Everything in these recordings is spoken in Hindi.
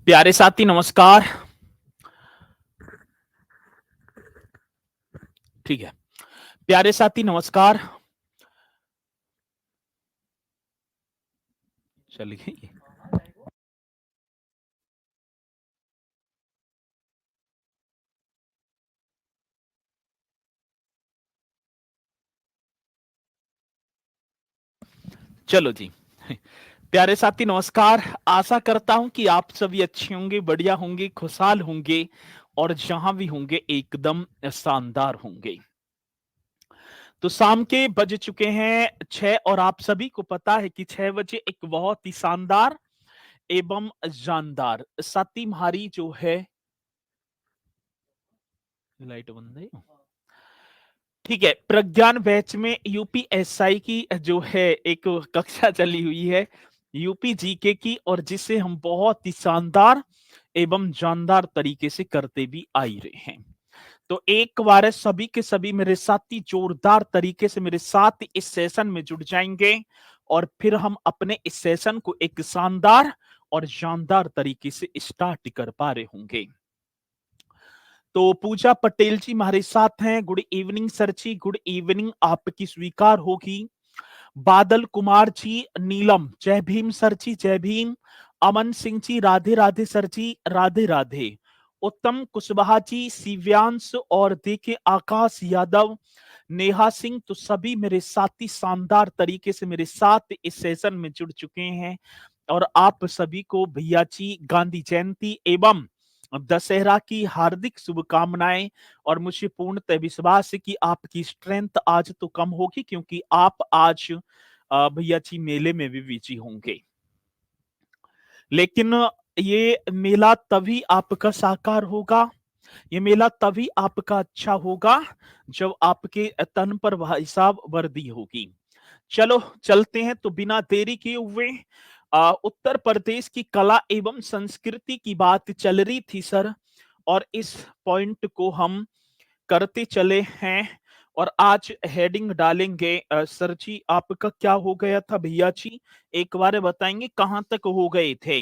प्यारे साथी नमस्कार। ठीक है। प्यारे साथी नमस्कार। चल गई। चलो जी। प्यारे साथी नमस्कार। आशा करता हूं कि आप सभी अच्छे होंगे, बढ़िया होंगे, खुशहाल होंगे और जहां भी होंगे एकदम शानदार होंगे। तो शाम के बज चुके हैं 6 और आप सभी को पता है कि 6 बजे एक बहुत ही शानदार एवं जानदार साथी हमारी जो है लाइट बंद है। ठीक है, प्रज्ञान बैच में यूपीएसआई की जो है एक कक्षा चली हुई है यूपी जीके की, और जिसे हम बहुत ही शानदार एवं जानदार तरीके से करते भी आई रहे हैं। तो एक बार सभी के सभी मेरे साथी जोरदार तरीके से मेरे साथ इस सेशन में जुड़ जाएंगे और फिर हम अपने इस सेशन को एक शानदार और जानदार तरीके से स्टार्ट कर पा रहे होंगे। तो पूजा पटेल जी हमारे साथ हैं। गुड इवनिंग सर जी, गुड इवनिंग, आपकी स्वीकार होगी। बादल कुमार जी, नीलम, जय भीम सर जी, जय भीम। अमन सिंह जी, राधे राधे सर जी, राधे राधे। उत्तम कुशवाहा जी, शिव्यांश और देखे आकाश यादव, नेहा सिंह, तो सभी मेरे साथी शानदार तरीके से मेरे साथ इस सेशन में जुड़ चुके हैं। और आप सभी को भैया जी गांधी जयंती एवं दशहरा की हार्दिक शुभकामनाएं। और मुझे पूर्णतः विश्वास है कि आपकी स्ट्रेंथ आज तो कम होगी क्योंकि आप आज भैया जी मेले में भी बिजी होंगे। लेकिन ये मेला तभी आपका साकार होगा, ये मेला तभी आपका अच्छा होगा जब आपके तन पर भाई साहब वर्दी होगी। चलो चलते हैं। तो बिना देरी किए हुए उत्तर प्रदेश की कला एवं संस्कृति की बात चल रही थी सर, और इस पॉइंट को हम करते चले हैं और आज हेडिंग डालेंगे। सर जी आपका क्या हो गया था भैया जी, एक बार बताएंगे कहां तक हो गए थे?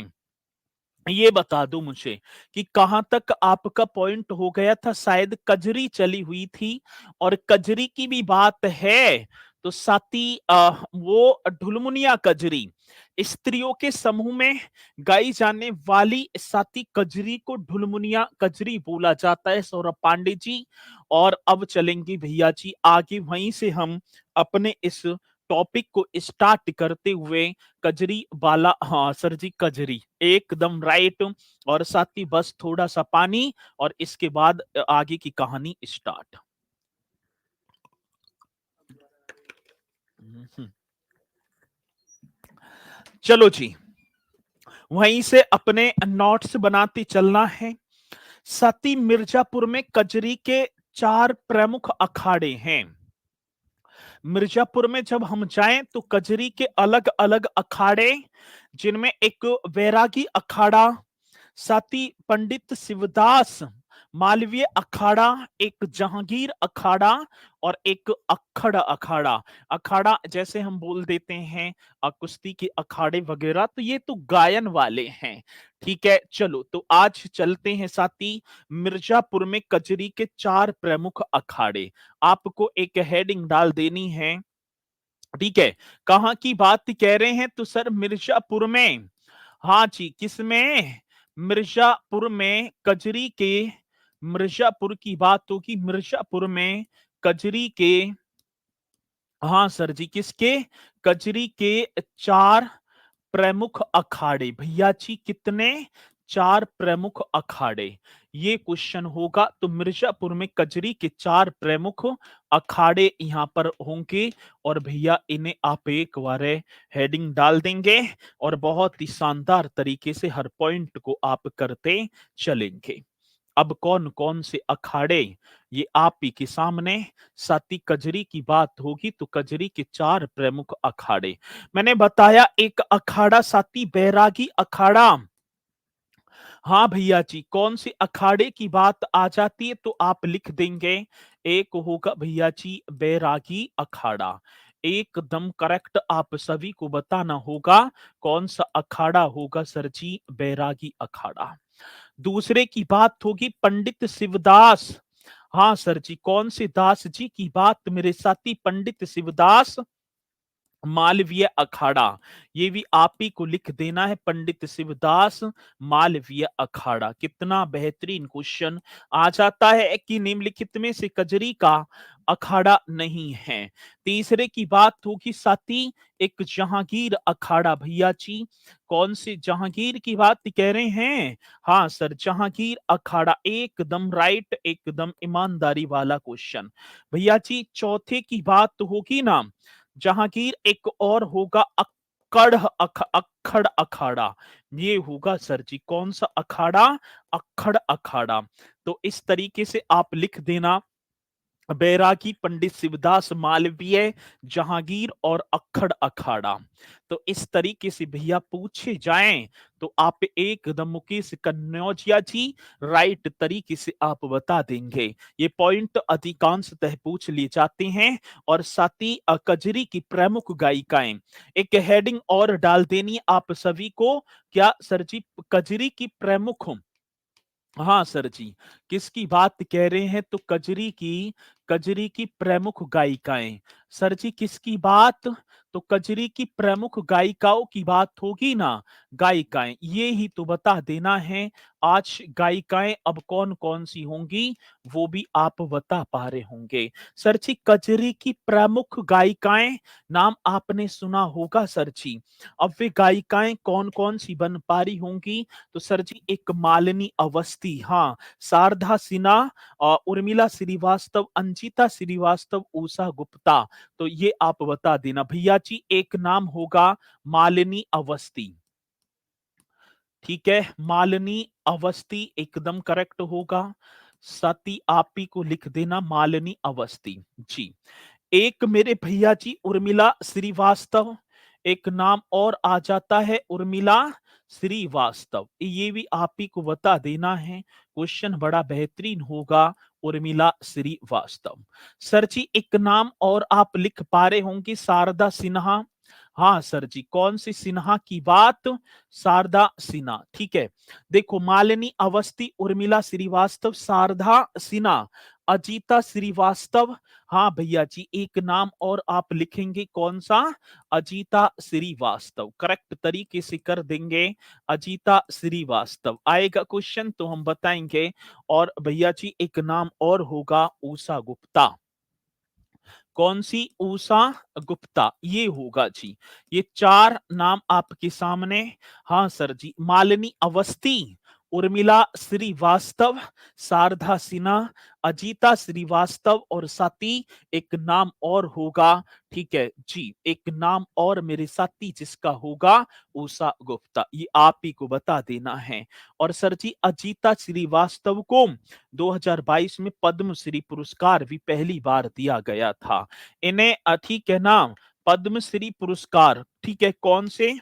ये बता दो मुझे कि कहां तक आपका पॉइंट हो गया था। शायद कजरी चली हुई थी, और कजरी की भी बात है तो साथी वो ढुलमुनिया कजरी, स्त्रियों के समूह में गाई जाने वाली साथी कजरी को ढुलमुनिया कजरी बोला जाता है सौरभ पांडे जी। और अब चलेंगे भैया जी आगे, वहीं से हम अपने इस टॉपिक को स्टार्ट करते हुए कजरी वाला। हाँ सर जी, कजरी एकदम राइट। और साथ ही बस थोड़ा सा पानी और इसके बाद आगे की कहानी स्टार्ट। चलो जी, वहीं से अपने नोट्स बनाते चलना है। सती मिर्जापुर में कजरी के 4 प्रमुख अखाड़े हैं। मिर्जापुर में जब हम जाएं तो कजरी के अलग अलग अखाड़े, जिनमें एक वैरागी अखाड़ा, साथी पंडित शिवदास मालवीय अखाड़ा, एक जहांगीर अखाड़ा और एक अखड़ अखाड़ा। अखाड़ा जैसे हम बोल देते हैं कुश्ती के अखाड़े वगैरह, तो ये तो गायन वाले हैं। ठीक है, चलो तो आज चलते हैं साथी मिर्जापुर में कजरी के 4 प्रमुख अखाड़े। आपको एक हेडिंग डाल देनी है। ठीक है, कहाँ की बात कह रहे हैं? तो सर मिर्जापुर में। हाँ जी, किसमें? मिर्जापुर में कजरी के, मिर्जापुर की बात होगी मिर्जापुर में कजरी के। हाँ सर जी, किसके? कजरी के 4 प्रमुख अखाड़े। भैया जी कितने? 4 प्रमुख अखाड़े, ये क्वेश्चन होगा। तो मिर्जापुर में कजरी के 4 प्रमुख अखाड़े यहां पर होंगे। और भैया इन्हें आप एक बार हेडिंग डाल देंगे और बहुत ही शानदार तरीके से हर पॉइंट को आप करते चलेंगे। अब कौन कौन से अखाड़े, ये आप ही के सामने। साथी कजरी की बात होगी तो कजरी के 4 प्रमुख अखाड़े मैंने बताया। एक अखाड़ा साथी बैरागी अखाड़ा। हाँ भैया जी, कौन सी अखाड़े की बात आ जाती है तो आप लिख देंगे। एक होगा भैया जी बैरागी अखाड़ा, एकदम करेक्ट आप सभी को बताना होगा कौन सा अखाड़ा होगा सर जी, बैरागी अखाड़ा। दूसरे की बात होगी पंडित शिवदास। हाँ सर जी, कौन से दास जी की बात मेरे साथी, पंडित शिवदास मालवीय अखाड़ा। ये भी आप ही को लिख देना है, पंडित शिवदास मालवीय अखाड़ा। कितना बेहतरीन क्वेश्चन आ जाता है कि निम्नलिखित में से कजरी का अखाड़ा नहीं है। तीसरे की बात होगी साथी, एक जहांगीर अखाड़ा। भैया जी कौन से जहांगीर की बात कह रहे हैं? हाँ सर, जहांगीर अखाड़ा, एकदम राइट, एकदम ईमानदारी वाला क्वेश्चन। भैया जी चौथे की बात होगी ना जहांगीर, एक और होगा अक्खड़ अखाड़ा। ये होगा सर जी कौन सा अखाड़ा? अक्खड़ अखाड़ा। तो इस तरीके से आप लिख देना, बैरागी, पंडित शिवदास मालवीय, जहांगीर और अक्खड़ अखाड़ा। तो इस तरीके से भैया पूछे जाएं तो आप एकदम मुकेश कन्नौजिया जी राइट तरीके से आप बता देंगे। ये पॉइंट अधिकांशतः पूछ लिए जाते हैं। और साथ ही कजरी की प्रमुख गायिकाएं, एक हेडिंग और डाल देनी आप सभी को। क्या सर जी? कजरी की प्रमुख, हाँ सर जी, किसकी बात कह रहे हैं? तो कजरी की प्रमुख गायिकाएं। सर जी किसकी बात? तो कजरी की प्रमुख गायिकाओं की बात होगी ना, गायिकाएं, ये ही तो बता देना है। आज गायिकाएं अब कौन कौन सी होंगी वो भी आप बता पा रहे होंगे। सर जी कजरी की प्रमुख गायिकाएं, नाम आपने सुना होगा सर जी। अब वे गायिकाएं कौन कौन सी बन पा रही होंगी? तो सर जी एक मालिनी अवस्थी, हाँ, शारदा सिन्हा, उर्मिला श्रीवास्तव, अंजिता श्रीवास्तव, उषा गुप्ता। तो ये आप बता देना भैया जी। एक नाम होगा मालिनी अवस्थी, ठीक है, मालिनी अवस्थी एकदम करेक्ट होगा। सती आप ही को लिख देना मालिनी अवस्थी जी। एक मेरे भैया जी उर्मिला श्रीवास्तव, एक नाम और आ जाता है उर्मिला श्रीवास्तव, ये भी आप ही को बता देना है। क्वेश्चन बड़ा बेहतरीन होगा, उर्मिला श्रीवास्तव। सर जी एक नाम और आप लिख पा रहे होंगे, शारदा सिन्हा। हाँ सर जी, कौन सी सिन्हा की बात? शारदा सिन्हा, ठीक है। देखो मालिनी अवस्थी, उर्मिला श्रीवास्तव, शारदा सिन्हा, अजीता श्रीवास्तव। हाँ भैया जी एक नाम और आप लिखेंगे, कौन सा? अजीता श्रीवास्तव, करेक्ट तरीके से कर देंगे, अजीता श्रीवास्तव आएगा क्वेश्चन तो हम बताएंगे। और भैया जी एक नाम और होगा उषा गुप्ता। कौन सी? उषा गुप्ता, ये होगा जी। ये चार नाम आपके सामने। हाँ सर जी, मालिनी अवस्थी, उर्मिला श्रीवास्तव, शारदा सिन्हा, अजीता श्रीवास्तव और साथी एक नाम और होगा, ठीक है जी, एक नाम और मेरे साथी जिसका होगा उषा गुप्ता, ये आप ही को बता देना है। और सर जी अजीता श्रीवास्तव को 2022 में पद्मश्री पुरस्कार भी पहली बार दिया गया था। इन्हें ठीक है ना, पद्मश्री पुरस्कार, ठीक है, कौन से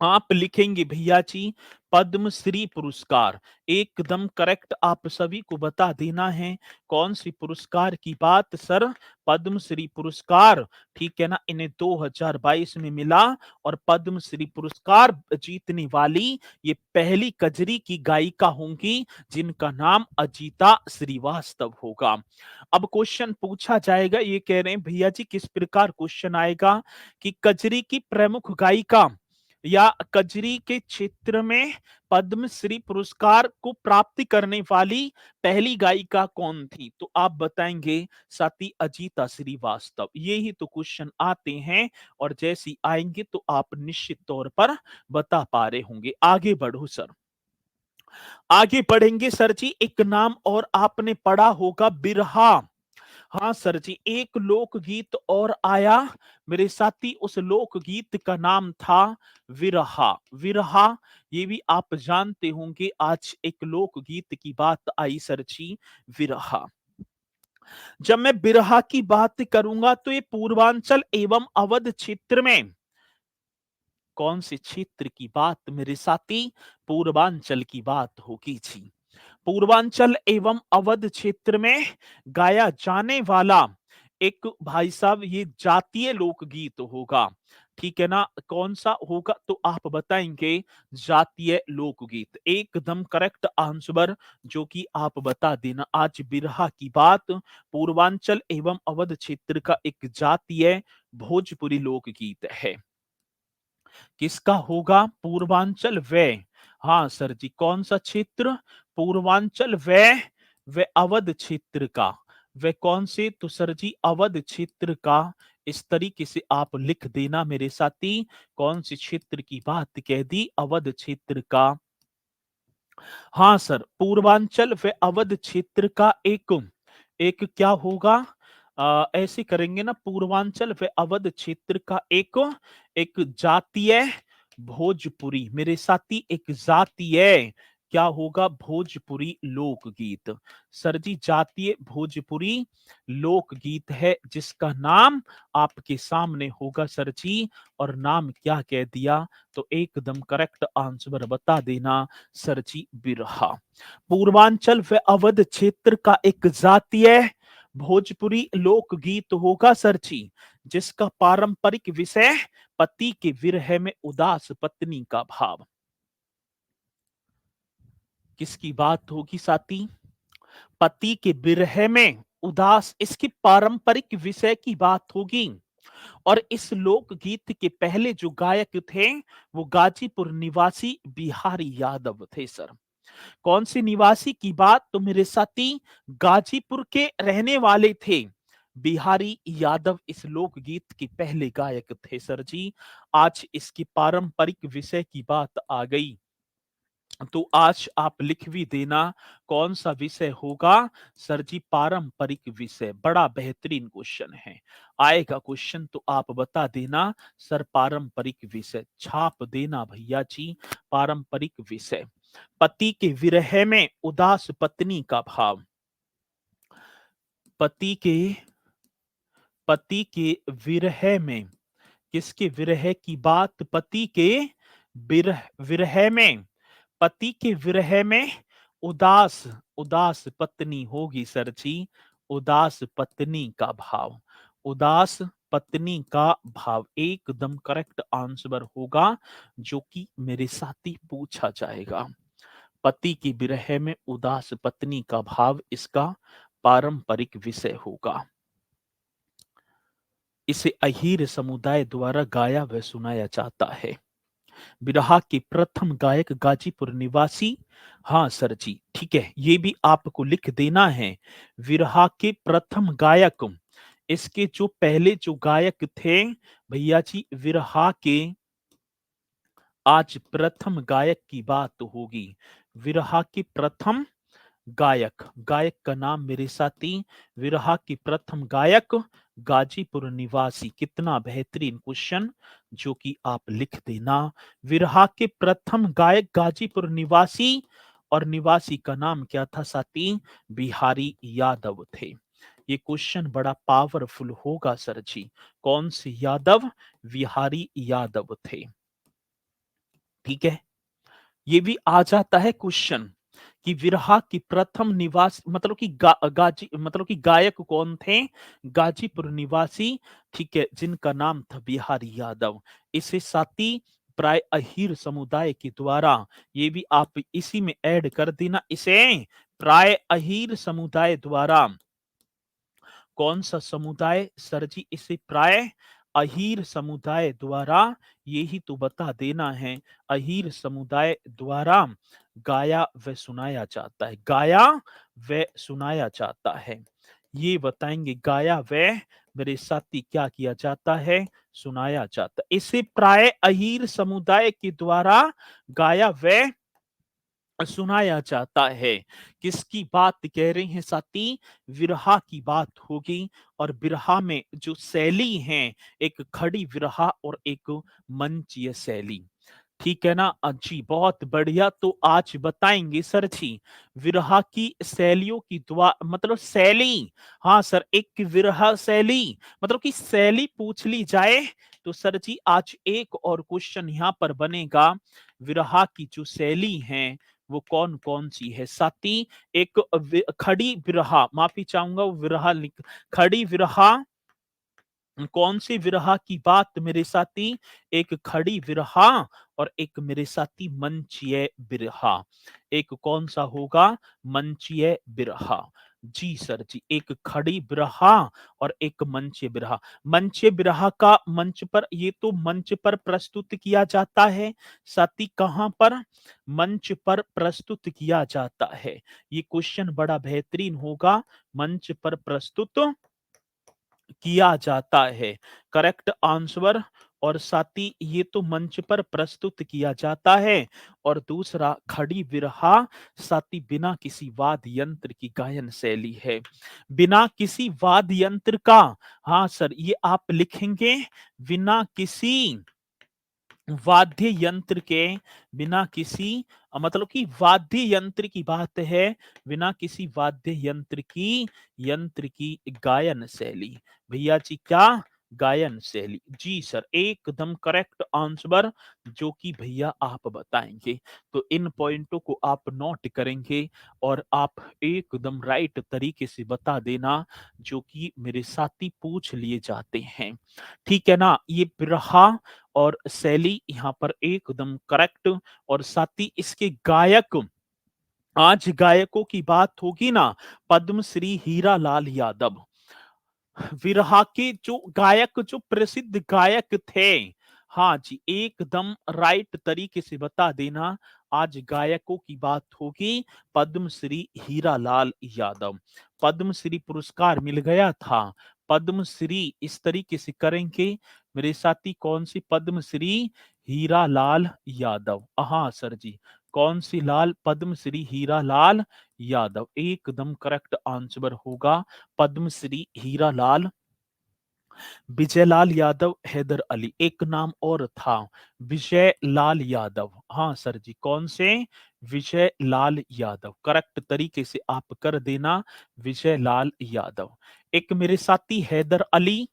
आप लिखेंगे भैया जी? पद्मश्री पुरस्कार, एकदम करेक्ट आप सभी को बता देना है। कौन सी पुरस्कार की बात सर? पद्मश्री पुरस्कार, ठीक है ना, इन्हें 2022 में मिला। और पद्मश्री पुरस्कार जीतने वाली ये पहली कजरी की गायिका होंगी जिनका नाम अजीता श्रीवास्तव होगा। अब क्वेश्चन पूछा जाएगा, ये कह रहे हैं भैया जी किस प्रकार क्वेश्चन आएगा कि कजरी की प्रमुख गायिका या कजरी के क्षेत्र में पद्मश्री पुरस्कार को प्राप्ति करने वाली पहली गायिका कौन थी? तो आप बताएंगे साथी अजीता श्रीवास्तव। ये ही तो क्वेश्चन आते हैं और जैसी आएंगे तो आप निश्चित तौर पर बता पा रहे होंगे। आगे बढ़ो सर, आगे बढ़ेंगे सर जी। एक नाम और आपने पढ़ा होगा, बिरहा। हाँ सर जी, एक लोकगीत और आया मेरे साथी, उस लोकगीत का नाम था विरहा। विरहा, ये भी आप जानते होंगे, आज एक लोकगीत की बात आई सर जी, विरहा। जब मैं बिरहा की बात करूंगा तो ये पूर्वांचल एवं अवध क्षेत्र में, कौन से क्षेत्र की बात मेरे साथी? पूर्वांचल की बात होगी जी। पूर्वांचल एवं अवध क्षेत्र में गाया जाने वाला एक भाई साहब ये जातीय लोकगीत होगा, ठीक है ना? कौन सा होगा तो आप बताएंगे जातीय लोकगीत। एकदम करेक्ट आंसर जो कि आप बता देना। आज बिरहा की बात पूर्वांचल एवं अवध क्षेत्र का एक जातीय भोजपुरी लोकगीत है। किसका होगा? पूर्वांचल व, हाँ सर जी, कौन सा क्षेत्र? पूर्वांचल व अवध क्षेत्र का। वे कौन से? तो सर जी अवध क्षेत्र का। इस तरीके से आप लिख देना मेरे साथी। कौन से क्षेत्र की बात कह दी? अवध क्षेत्र का। हाँ सर, पूर्वांचल व अवध क्षेत्र का एक एक क्या होगा? ऐसे करेंगे ना, पूर्वांचल व अवध क्षेत्र का एक एक जातीय भोजपुरी, मेरे साथी एक जातीय क्या होगा? भोजपुरी लोकगीत। सर जी जातीय भोजपुरी लोकगीत है जिसका नाम आपके सामने होगा सर जी। और नाम क्या कह दिया? तो एकदम करेक्ट आंसर बता देना सर जी, बिरहा। पूर्वांचल व अवध क्षेत्र का एक जातीय भोजपुरी लोकगीत होगा सर जी, जिसका पारंपरिक विषय पति के विरह में उदास पत्नी का भाव। किसकी बात होगी साथी? पति के विरह में उदास, इसकी पारंपरिक विषय की बात होगी। और इस लोकगीत के पहले जो गायक थे वो गाजीपुर निवासी बिहारी यादव थे सर। कौन सी निवासी की बात? तो मेरे साथी गाजीपुर के रहने वाले थे बिहारी यादव इस लोकगीत के पहले गायक थे सर जी। आज इसकी पारंपरिक विषय की बात आ गई तो आज आप लिख भी देना कौन सा विषय होगा सर जी? पारंपरिक विषय। बड़ा बेहतरीन क्वेश्चन है, आएगा क्वेश्चन तो आप बता देना सर पारंपरिक विषय। छाप देना भैया जी, पारंपरिक विषय। पति के विरह में उदास पत्नी का भाव। पति के पति के विरह में, किसके विरह की बात? पति के विरह विरह में, पति के विरह में उदास उदास पत्नी होगी सर जी। उदास पत्नी का भाव, उदास पत्नी का भाव एकदम करेक्ट आंसर होगा जो कि मेरे साथी पूछा जाएगा। पति की विरह में उदास पत्नी का भाव इसका पारंपरिक विषय होगा। इसे अहीर समुदाय द्वारा गाया व सुनाया जाता है। बिरहा के प्रथम गायक गाजीपुर निवासी, हाँ सर जी ठीक है, ये भी आपको लिख देना है। विरहा के प्रथम गायक, इसके जो पहले जो गायक थे भैया जी विरहा के, आज प्रथम गायक की बात होगी। विरहा के प्रथम गायक, गायक का नाम मेरे साथी, विरहा की प्रथम गायक गाजीपुर निवासी। कितना बेहतरीन क्वेश्चन जो कि आप लिख देना। विरहा के प्रथम गायक गाजीपुर निवासी, और निवासी का नाम क्या था साथी? बिहारी यादव थे। ये क्वेश्चन बड़ा पावरफुल होगा सर जी। कौन से यादव? बिहारी यादव थे। ठीक है, ये भी आ जाता है क्वेश्चन कि विरहा की प्रथम निवास मतलब कि गाजी मतलब कि गायक कौन थे? गाजीपुर निवासी, ठीक है, जिनका नाम था बिहारी यादव। इसे साथी प्राय अहीर समुदाय के द्वारा, ये भी आप इसी में ऐड कर देना, इसे प्राय अहीर समुदाय द्वारा। कौन सा समुदाय सर जी? इसे प्राय अहीर समुदाय द्वारा, यही तो बता देना है। अहीर समुदाय द्वारा गाया व सुनाया जाता है। गाया व सुनाया जाता है, ये बताएंगे। गाया व मेरे साथी क्या किया जाता है? सुनाया जाता है। इसे प्राय अहीर समुदाय के द्वारा गाया व सुनाया जाता है। किसकी बात कह रहे हैं साथी? विरहा की बात होगी। और विरहा में जो शैली है, एक खड़ी विरहा और एक मंचीय शैली। ठीक है ना जी, बहुत बढ़िया। तो आज बताएंगे सर जी विरहा की शैलियों की दुआ मतलब शैली। हाँ सर, एक विरहा शैली मतलब कि शैली पूछ ली जाए तो सर जी आज एक और क्वेश्चन यहाँ पर बनेगा। विरहा की जो शैली है वो कौन कौन सी है साथी? एक खड़ी विरहा, माफी चाहूंगा, वो विरहा लिख, खड़ी विरहा, कौन सी विरहा की बात मेरे साथी? एक खड़ी विरहा और एक मेरे साथी मंचीय बिरहा। एक कौन सा होगा? मंचीय बिरहा। जी सर जी, एक खड़ी बिरहा और एक मंचीय बिरहा। मंचीय बिरहा का मंच पर, ये तो मंच पर प्रस्तुत किया जाता है साथी। कहां पर? मंच पर प्रस्तुत किया जाता है। ये क्वेश्चन बड़ा बेहतरीन होगा। मंच पर प्रस्तुत किया जाता है, करेक्ट आंसर। और साथी ये तो मंच पर प्रस्तुत किया जाता है। और दूसरा खड़ी विरहा साथी बिना किसी वाद्य यंत्र की गायन शैली है, बिना किसी वाद्य यंत्र का। हाँ सर, ये आप लिखेंगे बिना किसी वाद्य यंत्र के, बिना किसी, मतलब कि वाद्य यंत्र की बात है, बिना किसी वाद्य यंत्र की गायन शैली। भैया जी क्या? गायन शैली। जी सर, एकदम करेक्ट आंसर जो कि भैया आप बताएंगे। तो इन पॉइंटों को आप नोट करेंगे और आप एकदम राइट तरीके से बता देना जो कि मेरे साथी पूछ लिए जाते हैं। ठीक है ना? ये बिरहा और शैली यहाँ पर एकदम करेक्ट। और साथ ही इसके गायक, आज गायकों की बात होगी ना, पद्मश्री हीरा लाल यादव, विरहा के जो गायक, जो प्रसिद्ध गायक थे। हाँ जी, एकदम राइट तरीके से बता देना। आज गायकों की बात होगी, पद्मश्री हीरालाल यादव, पद्मश्री पुरस्कार मिल गया था। पद्मश्री इस तरीके से करेंगे मेरे साथी, कौन सी? पद्मश्री हीरालाल यादव। हाँ सर जी, कौन सी लाल? पद्मश्री हीरालाल यादव, एकदम करेक्ट आंसर होगा पद्मश्री हीरालाल। विजय लाल यादव, हैदर अली, एक नाम और था विजय लाल यादव। हाँ सर जी, कौन से? विजय लाल यादव, करेक्ट तरीके से आप कर देना, विजय लाल यादव। एक मेरे साथी हैदर अली,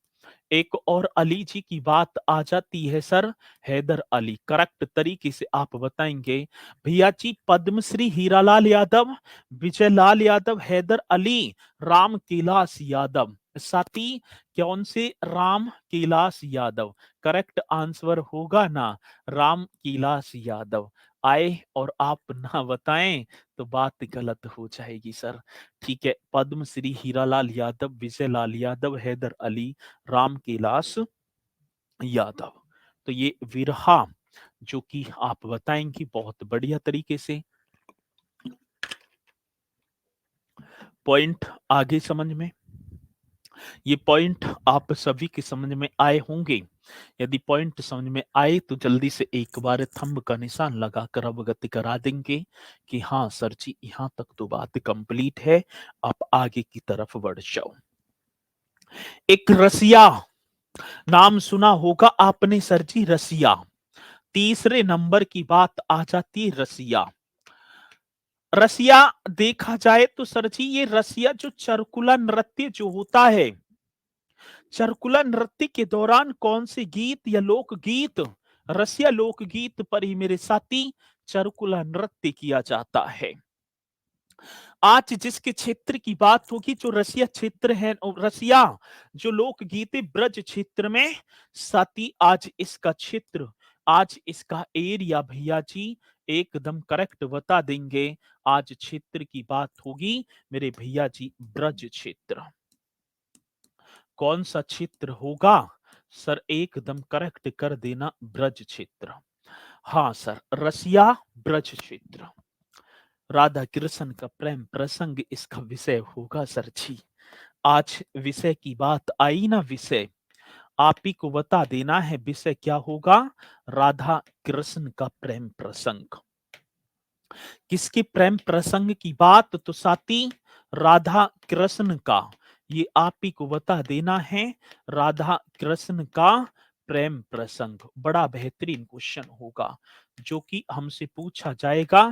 एक और अली जी की बात आ जाती है सर, हैदर अली, करेक्ट तरीके से आप बताएंगे भैया जी। पद्मश्री हीरालाल यादव, विजय लाल यादव, हैदर अली, राम कैलाश यादव। साथी कौन से? राम कैलाश यादव, करेक्ट आंसर होगा ना, राम कैलाश यादव। आए और आप ना बताएं तो बात गलत हो जाएगी सर। ठीक है, पद्मश्री हीरालाल यादव, विजय लाल यादव, हैदर अली, राम कैलाश यादव। तो ये विरहा जो कि आप बताएंगी बहुत बढ़िया तरीके से। पॉइंट आगे समझ में, ये पॉइंट आप सभी के समझ में आए होंगे। यदि पॉइंट समझ में आए तो जल्दी से एक बार थंब का निशान लगाकर अवगत करा देंगे कि हाँ सर जी, यहां तक तो बात कंप्लीट है, आप आगे की तरफ बढ़ जाओ। एक रसिया, नाम सुना होगा आपने सर जी, रसिया। तीसरे नंबर की बात आ जाती है रसिया। रसिया देखा जाए तो सर जी, ये रसिया जो चरकुला नृत्य जो होता है, चरकुला नृत्य के दौरान कौन से गीत या लोकगीत, रसिया लोकगीत पर ही मेरे साथी चरकुला नृत्य किया जाता है। आज जिसके क्षेत्र की बात होगी, जो रसिया क्षेत्र है, रसिया जो लोकगीत ब्रज क्षेत्र में साथी, आज इसका क्षेत्र, आज इसका एरिया भैया जी एकदम करेक्ट बता देंगे। आज क्षेत्र की बात होगी मेरे भैया जी, ब्रज क्षेत्र। कौन सा क्षेत्र होगा सर? एकदम करेक्ट कर देना, ब्रज क्षेत्र। हाँ सर, रसिया ब्रज क्षेत्र। राधा कृष्ण का प्रेम प्रसंग इसका विषय होगा सर जी। आज विषय की बात आई ना, विषय आप ही को बता देना है, विषय क्या होगा? राधा कृष्ण का प्रेम प्रसंग। किसके प्रेम प्रसंग की बात? तो साथी राधा कृष्ण का, ये आप ही को बता देना है, राधा कृष्ण का प्रेम प्रसंग। बड़ा बेहतरीन क्वेश्चन होगा जो कि हमसे पूछा जाएगा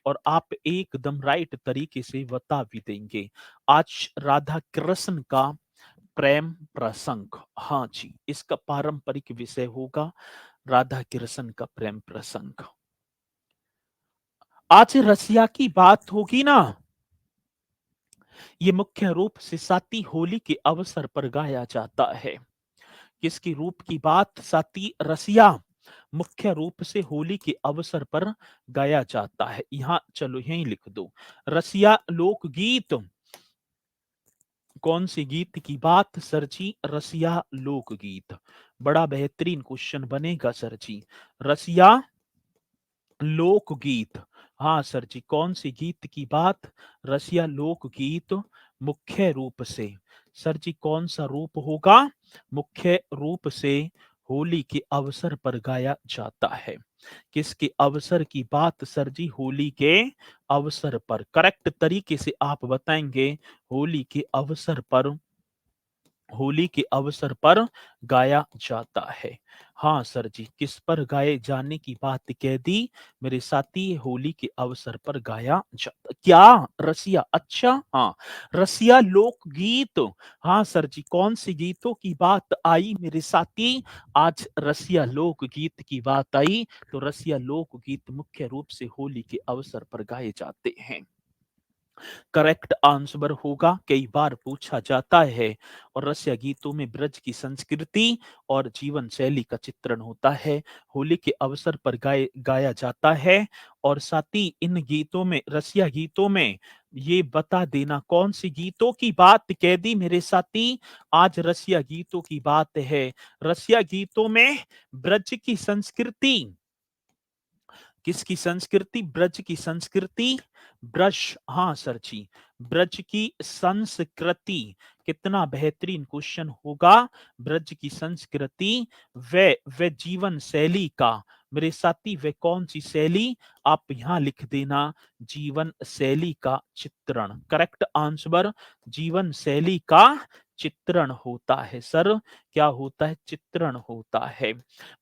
और आप एकदम राइट तरीके से बता भी देंगे। आज राधा कृष्ण का प्रेम प्रसंग, हाँ जी, इसका पारंपरिक विषय होगा राधा कृष्ण का प्रेम प्रसंग। आज रसिया की बात होगी ना, ये मुख्य रूप से साती होली के अवसर पर गाया जाता है। किसकी रूप की बात? साती रसिया मुख्य रूप से होली के अवसर पर गाया जाता है। यहां चलो यहीं लिख दो, रसिया लोकगीत। कौन से गीत की बात सर जी? रसिया लोकगीत। बड़ा बेहतरीन क्वेश्चन बनेगा सर जी। रसिया लोकगीत। हाँ सर जी, कौन सी गीत की बात? रसिया लोकगीत मुख्य रूप से। सर जी कौन सा रूप होगा? मुख्य रूप से होली के अवसर पर गाया जाता है। किसके अवसर की बात सर जी? होली के अवसर पर। करेक्ट तरीके से आप बताएंगे, होली के अवसर पर, होली के अवसर पर गाया जाता है। हाँ सर जी, किस पर गाए जाने की बात कह दी मेरे साथी? होली के अवसर पर गाया जाता। क्या? रसिया। अच्छा हाँ, रसिया लोकगीत। हाँ सर जी, कौन से गीतों की बात आई मेरे साथी? आज रसिया लोकगीत की बात आई। तो रसिया लोकगीत मुख्य रूप से होली के अवसर पर गाए जाते हैं। करेक्ट आंसर होगा, कई बार पूछा जाता है। और रसिया गीतों में ब्रज की संस्कृति और जीवन शैली का चित्रण होता है, होली के अवसर पर गाया जाता है। और साथ ही इन गीतों में, रसिया गीतों में, ये बता देना कौन सी गीतों की बात कह दी मेरे साथी? आज रसिया गीतों की बात है। रसिया गीतों में ब्रज की संस्कृति, किसकी संस्कृति? ब्रज की संस्कृति। ब्रज, हाँ सर जी, ब्रज की संस्कृति। कितना बेहतरीन क्वेश्चन होगा। ब्रज की संस्कृति व जीवन शैली का। मेरे साथी वे कौन सी शैली? आप यहां लिख देना, जीवन शैली का चित्रण। करेक्ट आंसर, जीवन शैली का चित्रण होता है सर। क्या होता है? चित्रण होता है।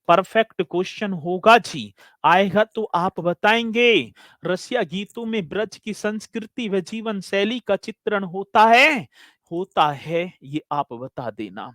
परफेक्ट क्वेश्चन होगा जी। आएगा तो आप बताएंगे, रसिया गीतों में ब्रज की संस्कृति व जीवन शैली का चित्रण होता है? होता है, ये आप बता देना।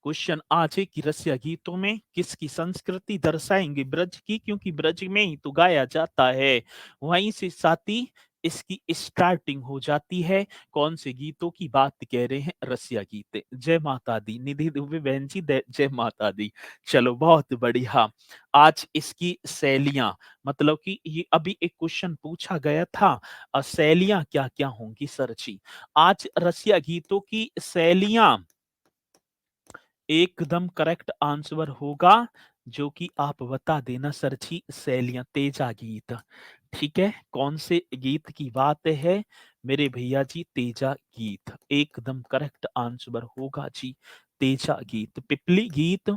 क्वेश्चन आज है कि रसिया गीतों में किसकी संस्कृति दर्शाएंगे? ब्रज की, क्योंकि ब्रज में ही तो गाया जाता है। वहीं से साथी इसकी स्टार्टिंग हो जाती है। कौन से गीतों की बात कह रहे हैं? रसिया गीत। जय माता दी, निधि दुबे बहन जी, जय माता दी। चलो बहुत बढ़िया। आज इसकी शैलियां, मतलब कि ये अभी एक क्वेश्चन पूछा गया था, शैलियां क्या क्या होंगी सर जी? आज रसिया गीतों की शैलियां, एकदम करेक्ट आंसर होगा, जो कि आप बता देना सर जी। शैलियां, तेजा गीत। ठीक है, कौन से गीत की बात है मेरे भैया जी? तेजा गीत एकदम करेक्ट आंसर होगा जी। तेजा गीत। पिपली गीत,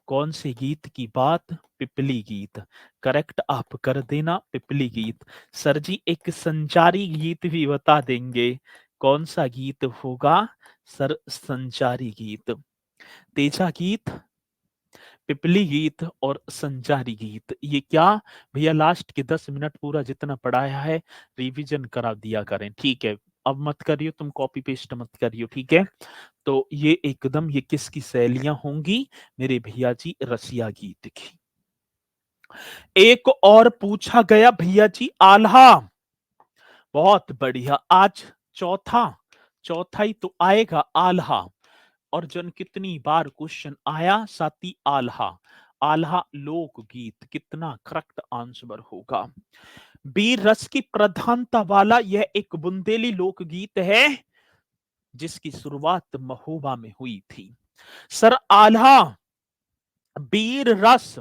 कौन से गीत की बात? पिपली गीत। करेक्ट आप कर देना, पिपली गीत। सर जी एक संचारी गीत भी बता देंगे, कौन सा गीत होगा सर? संचारी गीत। तेजा गीत, पिपली गीत और संचारी गीत, ये क्या भैया? लास्ट के 10 मिनट पूरा जितना पढ़ाया है रिवीजन करा दिया करें, ठीक है? अब मत करियो तुम, कॉपी पेस्ट मत करियो, ठीक है? तो ये एकदम, ये किसकी शैलियां होंगी मेरे भैया जी? रसिया गीत की। एक और पूछा गया भैया जी, आल्हा। बहुत बढ़िया। आज चौथा, चौथा ही तो आएगा, आल्हा। अर्जुन कितनी बार क्वेश्चन आया साथी? आल्हा। आल्हा लोकगीत। कितना करेक्ट आंसर होगा? बीर रस की प्रधानता वाला यह एक बुंदेली लोकगीत है, जिसकी शुरुआत महोबा में हुई थी। सर आल्हा, बीर रस।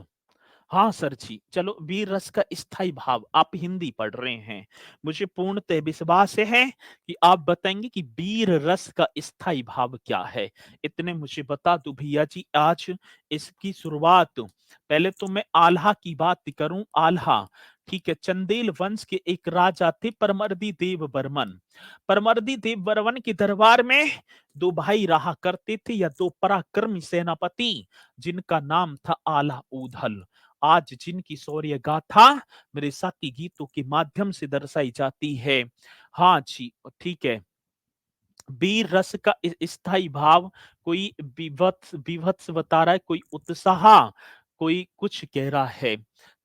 हाँ सर जी, चलो, वीर रस का स्थायी भाव, आप हिंदी पढ़ रहे हैं, मुझे पूर्णतः विश्वास है कि आप बताएंगे कि वीर रस का स्थायी भाव क्या है। इतने मुझे बता दो भैया जी, आज इसकी शुरुआत, पहले तो मैं आल्हा की बात करूं। आल्हा, ठीक है, चंदेल वंश के एक राजा थे, परमर्दी देव बर्मन। परमर्दी देव बर्मन के दरबार में दो भाई रहा करते थे, या दो पराक्रमी सेनापति, जिनका नाम था आल्हा ऊधल। आज जिनकी शौर्य गाथा मेरे साथी गीतों के माध्यम से दर्शाई जाती है। हाँ जी, ठीक है। वीर रस का स्थायी भाव, कोई विभत्स विभत्स बता रहा है, कोई उत्साह, कोई कुछ कह रहा है।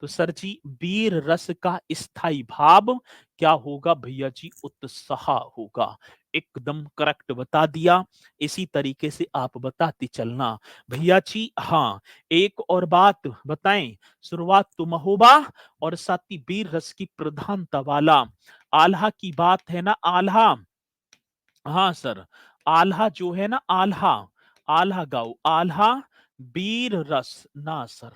तो सर जी वीर रस का स्थाई भाव क्या होगा भैया जी? उत्साह होगा। एकदम करेक्ट बता दिया। इसी तरीके से आप बताते चलना भैया जी। हाँ, एक और बात बताएं। शुरुआत तो महोबा और साथ ही वीर रस की प्रधानता वाला आल्हा की बात है ना, आल्हा। हाँ सर, आल्हा जो है ना, आल्हा, आल्हा गाओ, आल्हा वीर रस ना सर।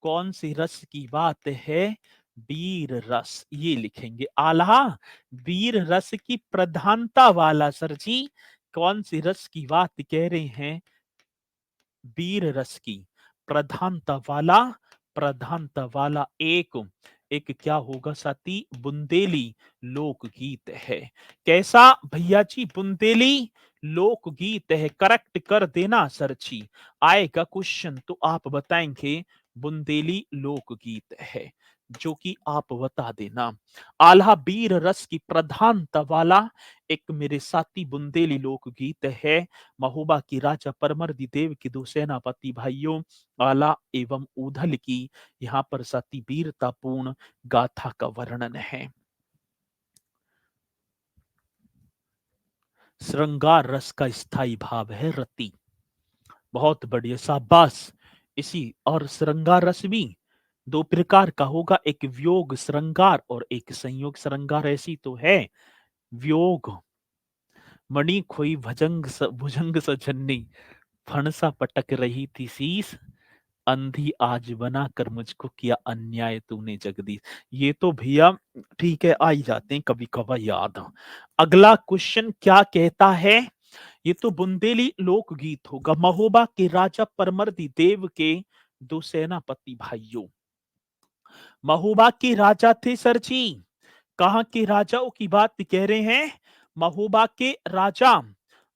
कौन सी रस की बात है? वीर रस, ये लिखेंगे आल्हा वीर रस की प्रधानता वाला सर जी। कौन सी रस की बात कह रहे हैं? वीर रस की प्रधानता वाला, प्रधानता वाला एक एक क्या होगा साथी? बुंदेली लोकगीत है। कैसा भैया जी? बुंदेली लोकगीत है। करेक्ट कर देना सर जी। आएगा क्वेश्चन तो आप बताएंगे बुंदेली लोकगीत है, जो कि आप बता देना। आल्हा वीर रस की प्रधानता वाला एक मेरे साथी बुंदेली लोकगीत है। महोबा की राजा परमर्दी देव की दो सेनापति भाइयों आला एवं ऊधल की यहाँ पर सती वीरतापूर्ण गाथा का वर्णन है। श्रृंगार रस का स्थायी भाव है रति। बहुत बढ़िया, शाबाश। इसी और श्रृंगार रस भी दो प्रकार का होगा, एक वियोग श्रृंगार और एक संयोग श्रृंगार। ऐसी तो है वियोग मणि खोई भुजंग सजन्नी, फणसा पटक रही थी शीस, अंधी आज बनाकर मुझको किया अन्याय तूने जगदीश। ये तो भैया ठीक है, आ ही जाते हैं कभी कभार याद। अगला क्वेश्चन क्या कहता है? ये तो बुंदेली लोकगीत होगा। महोबा के राजा परमर्दी देव के दो सेनापति भाइयों। महोबा के राजा थे सर जी। कहां के राजाओं की बात कह रहे हैं? महोबा के राजा।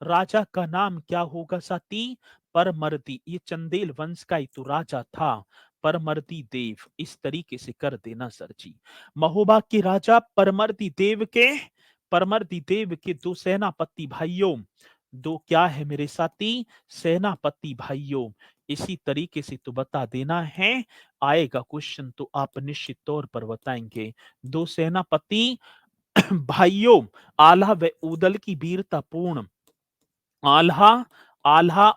राजा का नाम क्या होगा साथी? परमर्दी। ये चंदेल वंश का ही तो राजा था, परमर्दी देव। इस तरीके से कर देना सर जी। महोबा के राजा परमर्दी देव के दो सेनापति भाइयों। दो क्या है मेरे साथी? सेनापति भाइयों। इसी तरीके से तो बता देना है। आएगा क्वेश्चन तो आप निश्चित तौर पर बताएंगे। दो सेनापति भाइयों आल्हा व ऊदल की वीरतापूर्ण, आल्हा, आल्हा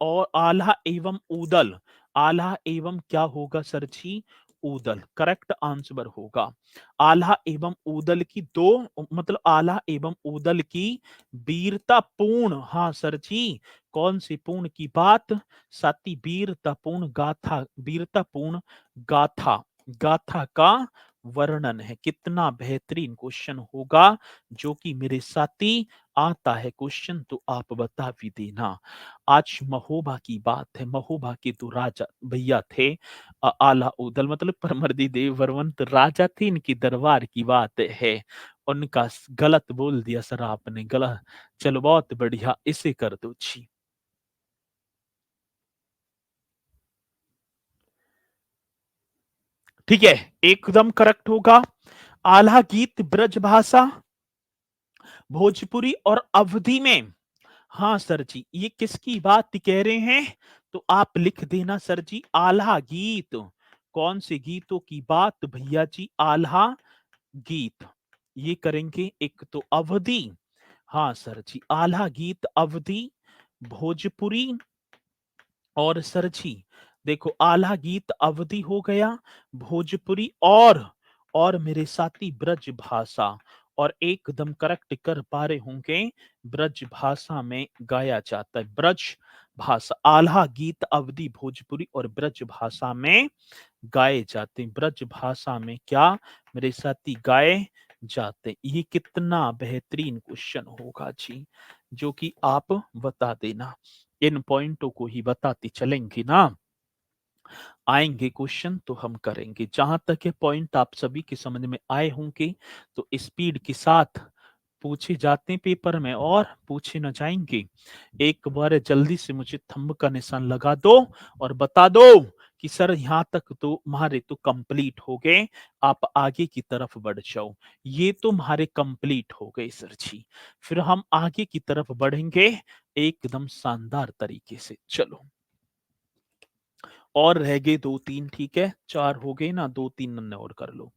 और आल्हा एवं ऊदल, आल्हा एवं क्या होगा सर जी? ऊदल। करेक्ट आंसर होगा आल्हा एवं ऊदल की दो, मतलब आल्हा एवं ऊदल की वीरता पूर्ण। हाँ सर जी, कौन सी पूर्ण की बात? साथी वीरता पूर्ण गाथा, वीरता पूर्ण गाथा, गाथा का वर्णन है। कितना बेहतरीन क्वेश्चन होगा, जो कि मेरे साथी आता है क्वेश्चन तो आप बता भी देना। आज महोबा की बात है। महोबा के तो राजा भैया थे आला उदल, मतलब परमर्दी देव वर्मंत राजा थे। इनकी दरबार की बात है। उनका गलत बोल दिया सर आपने, गलत। चलो बहुत बढ़िया, इसे कर दो जी। ठीक है, एकदम करेक्ट होगा। आल्हा गीत ब्रजभाषा, भोजपुरी और अवधी में। हाँ सर जी, ये किसकी बात कह रहे हैं? तो आप लिख देना सर जी, आल्हा गीत। कौन से गीतों की बात भैया जी? आल्हा गीत। ये करेंगे एक तो अवधि। हाँ सर जी, आल्हा गीत अवधि, भोजपुरी और सर जी देखो आल्हा गीत अवधि हो गया, भोजपुरी और मेरे साथी ब्रज भाषा। और एकदम करेक्ट कर पा रहे होंगे, ब्रज भाषा में गाया जाता है। ब्रज भाषा, आल्हा गीत अवधि भोजपुरी और ब्रज भाषा में गाए जाते हैं। ब्रज भाषा में क्या मेरे साथी गाए जाते हैं? ये कितना बेहतरीन क्वेश्चन होगा जी, जो कि आप बता देना। इन पॉइंटों को ही बताते चलेंगे ना, आएंगे क्वेश्चन तो हम करेंगे। जहां तक ये पॉइंट आप सभी के समझ में आए होंगे तो स्पीड के साथ पूछे जाते हैं पेपर में और पूछे न जाएंगे। एक बार जल्दी से मुझे थंब का निशान लगा दो और बता दो कि सर यहाँ तक तो हमारे तो कंप्लीट हो गए, आप आगे की तरफ बढ़ जाओ। ये तो हमारे कंप्लीट हो गए सर जी। फिर हम आगे की तरफ बढ़ेंगे एकदम शानदार तरीके से। चलो और रह गए 2-3, ठीक है, 4 हो गए ना, 2-3 नन्हे और कर लो।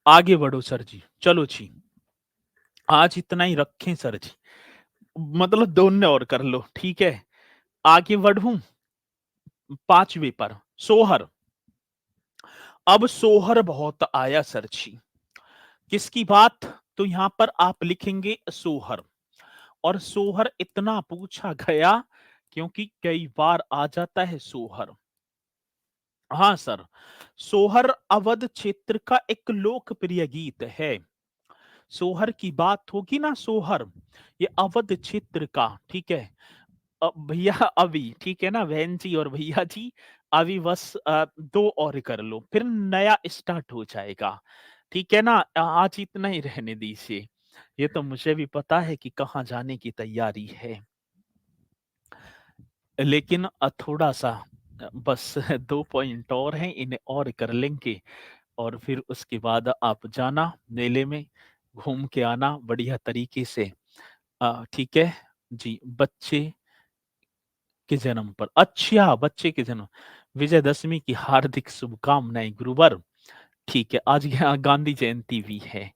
आगे बढ़ो सर जी, चलो जी, आज इतना ही रखें सर जी, मतलब दोनों और कर लो, ठीक है। आगे बढ़ूं 5वें पर, सोहर। अब सोहर बहुत आया सर जी, किसकी बात? तो यहां पर आप लिखेंगे सोहर। और सोहर इतना पूछा गया क्योंकि कई बार आ जाता है सोहर। हाँ सर, सोहर अवध क्षेत्र का एक लोकप्रिय गीत है। सोहर की बात होगी ना, सोहर ये अवध क्षेत्र का, ठीक है। भैया अभी, ठीक है ना, बहन जी और भैया जी, अभी बस 2 और कर लो, फिर नया स्टार्ट हो जाएगा, ठीक है ना। आज इतना ही रहने दीजिए, ये तो मुझे भी पता है कि कहाँ जाने की तैयारी है, लेकिन थोड़ा सा बस 2 पॉइंट और हैं, इन्हें और कर लेंगे और फिर उसके बाद आप जाना मेले में, घूम के आना बढ़िया तरीके से। ठीक है जी। बच्चे के जन्म पर, अच्छा बच्चे के जन्म, विजयदशमी की हार्दिक शुभकामनाएं गुरुवर। ठीक है, आज यहाँ गांधी जयंती भी है,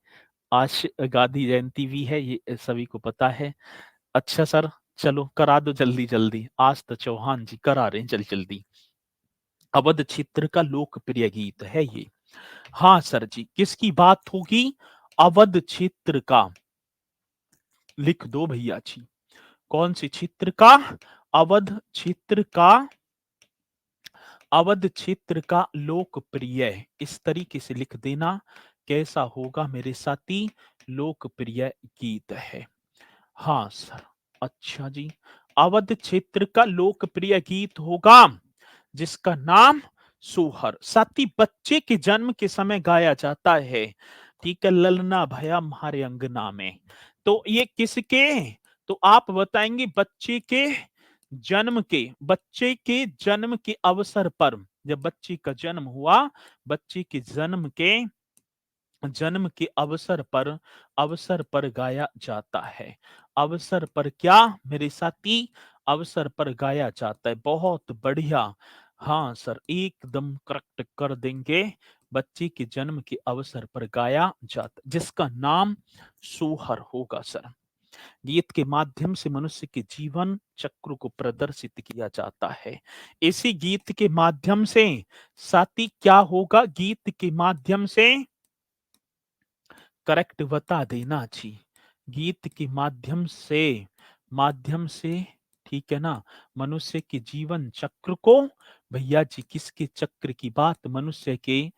आज गांधी जयंती भी है, ये सभी को पता है। अच्छा सर, चलो करा दो जल्दी जल्दी, आज तो चौहान जी करा रहे हैं जल्दी जल्दी। अवध क्षेत्र का लोकप्रिय गीत है ये। हाँ सर जी, किसकी बात होगी? अवध क्षेत्र का, लिख दो भैया जी। कौन से क्षेत्र का? अवध क्षेत्र का, अवध क्षेत्र का लोकप्रिय, इस तरीके से लिख देना, कैसा होगा मेरे साथी? लोकप्रिय गीत है। हाँ सर, अच्छा जी, अवध क्षेत्र का लोकप्रिय गीत होगा जिसका नाम सोहर, साथी बच्चे के जन्म के समय गाया जाता है, ठीक है। ललना भया म्हारे अंगना में, तो ये किसके? तो आप बताएंगे बच्चे के जन्म के, बच्चे के जन्म के अवसर पर, जब बच्चे का जन्म हुआ, बच्चे के जन्म के अवसर पर गाया जाता है। अवसर पर क्या मेरे साथी? अवसर पर गाया जाता है, बहुत बढ़िया। हाँ सर, एकदम करेक्ट कर देंगे। बच्चे के जन्म के अवसर पर गाया जाता, जिसका नाम सोहर होगा सर। गीत के माध्यम से मनुष्य के जीवन चक्र को प्रदर्शित किया जाता है। इसी गीत के माध्यम से साथी क्या होगा? गीत के करेक्ट बता देना जी। गीत के माध्यम से ठीक है ना, मनुष्य के जीवन चक्र को, भैया जी किसके चक्र की बात? मनुष्य के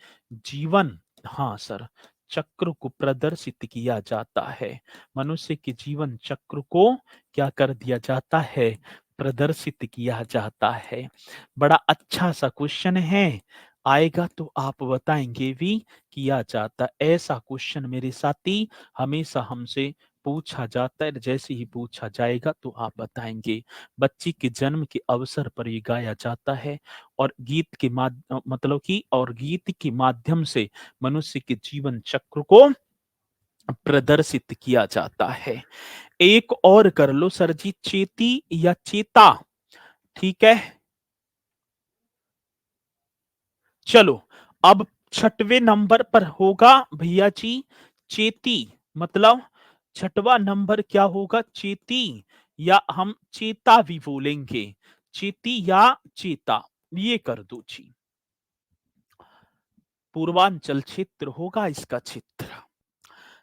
जीवन, हाँ सर, चक्र को प्रदर्शित किया जाता है। मनुष्य के जीवन चक्र को क्या कर दिया जाता है? प्रदर्शित किया जाता है। बड़ा अच्छा सा क्वेश्चन है, आएगा तो आप बताएंगे भी, किया जाता। ऐसा क्वेश्चन मेरे साथी हमेशा हमसे पूछा जाता है, जैसे ही पूछा जाएगा तो आप बताएंगे। बच्ची के जन्म के अवसर पर ये गाया जाता है, और गीत के मतलब कि, और गीत के माध्यम से मनुष्य के जीवन चक्र को प्रदर्शित किया जाता है। एक और कर लो सर जी, चेती या चेता, ठीक है। चलो, अब 6वें नंबर पर होगा भैया जी चेती, मतलब 6वां नंबर क्या होगा? चेती, या हम चेता भी बोलेंगे, चेती या चेता, ये कर दो जी। पूर्वांचल क्षेत्र होगा इसका क्षेत्र।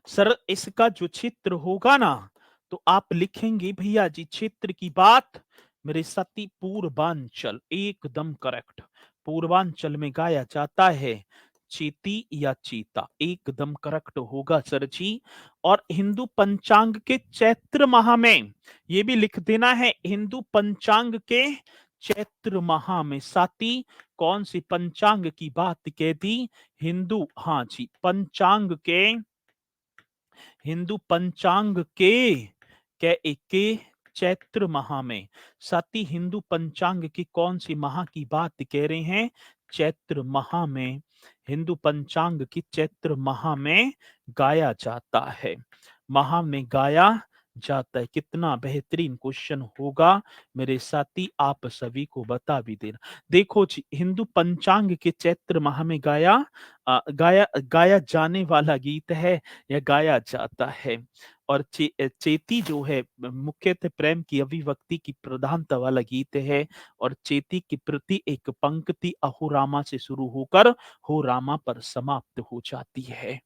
सर इसका जो क्षेत्र होगा ना, तो आप लिखेंगे भैया जी क्षेत्र की बात, मेरे साथी पूर्वांचल, एकदम करेक्ट। पूर्वांचल में गाया जाता है चेती या चीता, एकदम करेक्ट होगा सर जी। और हिंदू पंचांग के चैत्र माह में, ये भी लिख देना है, हिंदू पंचांग के चैत्र माह में साथी, कौन सी पंचांग की बात कह दी? हिंदू, हाँ जी, हिंदू पंचांग के, क्या के चैत्र माह में। साथ ही हिंदू पंचांग की कौन सी माह की बात कह रहे हैं? चैत्र माह में। हिंदू पंचांग की चैत्र माह में गाया जाता है, माह में गाया जाता है। कितना बेहतरीन क्वेश्चन होगा मेरे साथी, आप सभी को बता भी देना। देखो जी, हिंदू पंचांग के चैत्र माह में गाया जाने वाला गीत है या गाया जाता है। और चेती जो है मुख्यतः प्रेम की अभिव्यक्ति की प्रधानता वाला गीत है। और चेती की प्रति एक पंक्ति अहो रामा से शुरू होकर हो रामा पर समाप्त हो जाती है।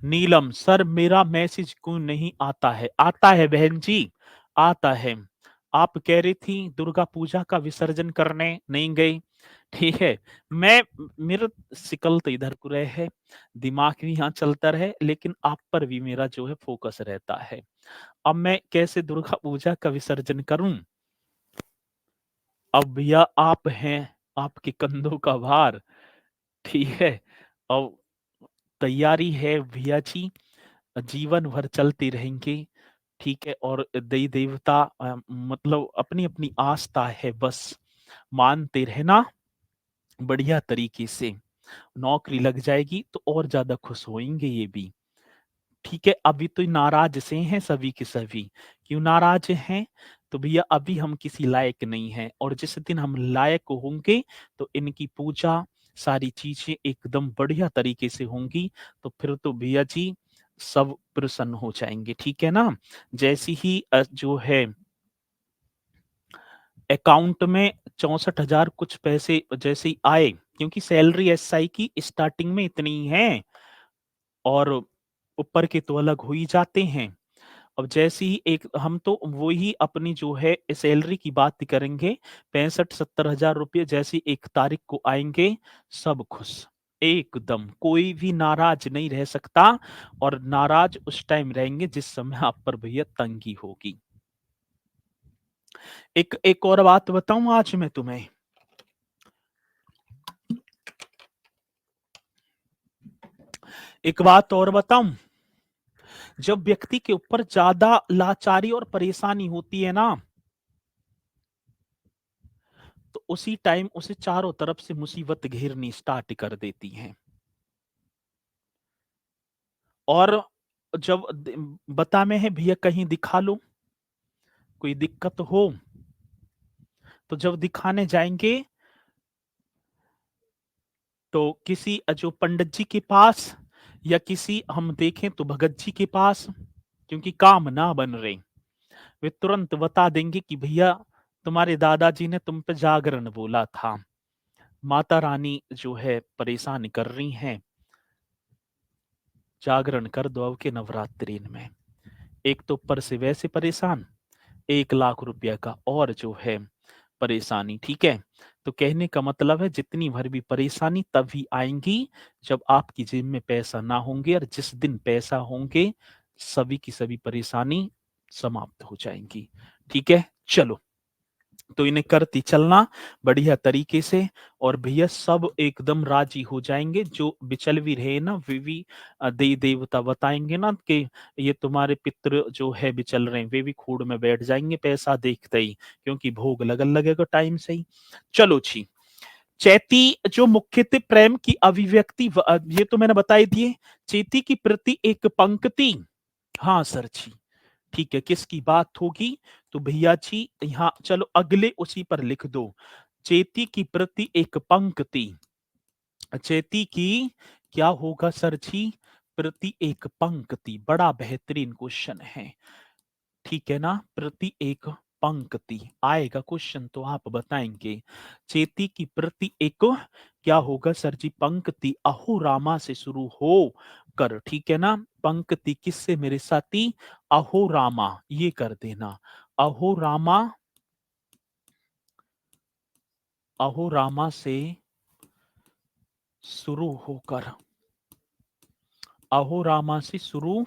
नीलम सर, मेरा मैसेज क्यों नहीं आता है? आता है बहन जी, आता है। आप कह रही थी दुर्गा पूजा का विसर्जन करने नहीं गई, ठीक है। मैं मेरा सिकल तो इधर को रहे है, दिमाग भी यहाँ चलता रहे, लेकिन आप पर भी मेरा जो है फोकस रहता है। अब मैं कैसे दुर्गा पूजा का विसर्जन करूं? अब भैया आप हैं, आपके कंधों का भार, ठीक है। अब तैयारी है भैया जी, जीवन भर चलती रहेंगे, ठीक है। और देवी देवता मतलब अपनी अपनी आस्था है, बस मानते रहना बढ़िया तरीके से। नौकरी लग जाएगी तो और ज्यादा खुश होंगे ये भी, ठीक है। अभी तो नाराज से हैं सभी के सभी। क्यों नाराज हैं? तो भैया अभी हम किसी लायक नहीं हैं, और जिस दिन हम लायक होंगे तो इनकी पूजा सारी चीजें एकदम बढ़िया तरीके से होंगी। तो फिर तो भैया जी सब प्रसन्न हो जाएंगे, ठीक है ना। जैसी ही जो है अकाउंट में 64,000 कुछ पैसे जैसे ही आए, क्योंकि सैलरी एसआई की स्टार्टिंग में इतनी ही है, और ऊपर के तो अलग हो ही जाते हैं। अब जैसे ही एक हम तो वो ही अपनी जो है सैलरी की बात करेंगे, 65-70 हजार रुपये जैसी 1 तारीख को आएंगे, सब खुश एकदम, कोई भी नाराज नहीं रह सकता। और नाराज उस टाइम रहेंगे जिस समय आप पर भैया तंगी होगी। एक एक और बात बताऊं आज मैं तुम्हें, एक बात और बताऊं। जब व्यक्ति के ऊपर ज्यादा लाचारी और परेशानी होती है ना, तो उसी टाइम उसे चारों तरफ से मुसीबत घेरनी स्टार्ट कर देती हैं। और जब बता में है भैया कहीं दिखा लो, कोई दिक्कत हो तो जब दिखाने जाएंगे तो किसी जो पंडित जी के पास, या किसी हम देखें तो भगत जी के पास, क्योंकि काम ना बन रहे, वे तुरंत बता देंगे कि भैया तुम्हारे दादाजी ने तुम पे जागरण बोला था, माता रानी जो है परेशान कर रही हैं, जागरण कर दो अब के नवरात्रि में। एक तो ऊपर से वैसे परेशान, 1 लाख रुपया का और जो है परेशानी, ठीक है। तो कहने का मतलब है जितनी भर भी परेशानी तभी आएंगी जब आपकी जेब में पैसा ना होंगे, और जिस दिन पैसा होंगे सभी की सभी परेशानी समाप्त हो जाएंगी, ठीक है। चलो, तो इन्हें करती चलना बढ़िया तरीके से, और भैया सब एकदम राजी हो जाएंगे। जो बिचल भी रहे ना, वे भी देवी देवता बताएंगे ना कि ये तुम्हारे पितृ जो है बिचल रहे हैं, वे भी खूड़ में बैठ जाएंगे पैसा देखते ही, क्योंकि भोग लगन लगेगा टाइम से ही। चलो जी, चैती जो मुख्यतः प्रेम की अभिव्यक्ति ये तो मैंने बताई दिए। चैती की प्रति एक पंक्ति, हाँ सर जी, ठीक है। किसकी बात होगी? तो भैया जी यहाँ चलो अगले उसी पर लिख दो, चेती की प्रति एक पंक्ति। चेती की क्या होगा सर जी? प्रति एक पंक्ति, बड़ा बेहतरीन क्वेश्चन है, ठीक है ना। प्रति एक पंक्ति आएगा क्वेश्चन तो आप बताएंगे। चेती की प्रति एक क्या होगा सर जी? पंक्ति अहो रामा से शुरू हो कर, ठीक है ना। पंक्ति किससे मेरे साथी? अहो रामा, ये कर देना। अहो रामा, अहो रामा से शुरू होकर, अहो रामा से शुरू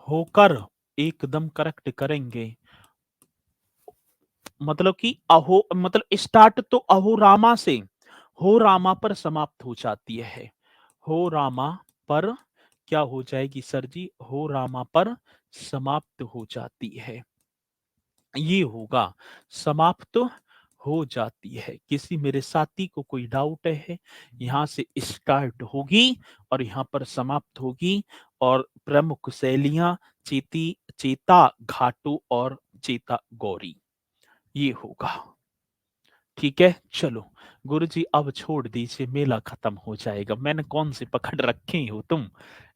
होकर, एकदम करेक्ट करेंगे। मतलब कि अहो मतलब स्टार्ट तो अहो रामा से हो रामा पर समाप्त हो जाती है। हो रामा पर क्या हो जाएगी सर जी? हो रामा पर समाप्त हो जाती है। ये होगा, समाप्त हो जाती है। किसी मेरे साथी को कोई डाउट है, यहाँ से स्टार्ट होगी और यहाँ पर समाप्त होगी। और प्रमुख शैलियाँ चेता घाटू और चेता गौरी, ये होगा। ठीक है, चलो गुरुजी अब छोड़ दीजिए, मेला खत्म हो जाएगा। मैंने कौन से पकड़ रखे हो तुम,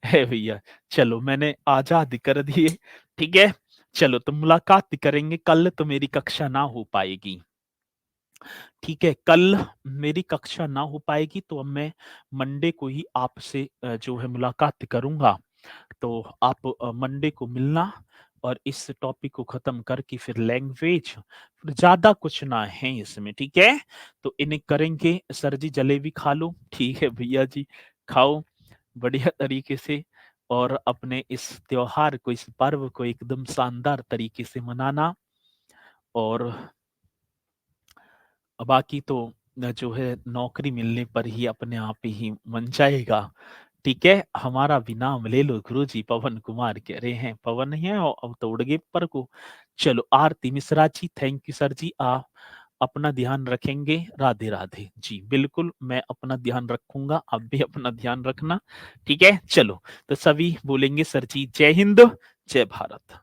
है भैया। चलो मैंने आजाद कर दिए। ठीक है, चलो तो मुलाकात करेंगे। कल तो मेरी कक्षा ना हो पाएगी। ठीक है, कल मेरी कक्षा ना हो पाएगी, तो अब मैं मंडे को ही आपसे जो है मुलाकात करूंगा। तो आप मंडे को मिलना और इस टॉपिक को खत्म करके फिर लैंग्वेज, फिर ज्यादा कुछ ना है इसमें। ठीक है, तो इन्हें करेंगे। सर जी जलेबी खा लो, ठीक है भैया जी, खाओ बढ़िया तरीके से, और अपने इस त्योहार को, इस पर्व को एकदम शानदार तरीके से मनाना। और बाकी तो जो है नौकरी मिलने पर ही अपने आप ही मन जाएगा। ठीक है, हमारा भी नाम ले लो गुरुजी, पवन कुमार कह रहे हैं। पवन है और अब तो उड़ गए पर को। चलो आरती Mishra ji, thank you sir जी। आप अपना ध्यान रखेंगे। राधे राधे जी। बिल्कुल मैं अपना ध्यान रखूंगा, आप भी अपना ध्यान रखना। ठीक है, चलो तो सभी बोलेंगे सर जी जय हिंद, जय भारत।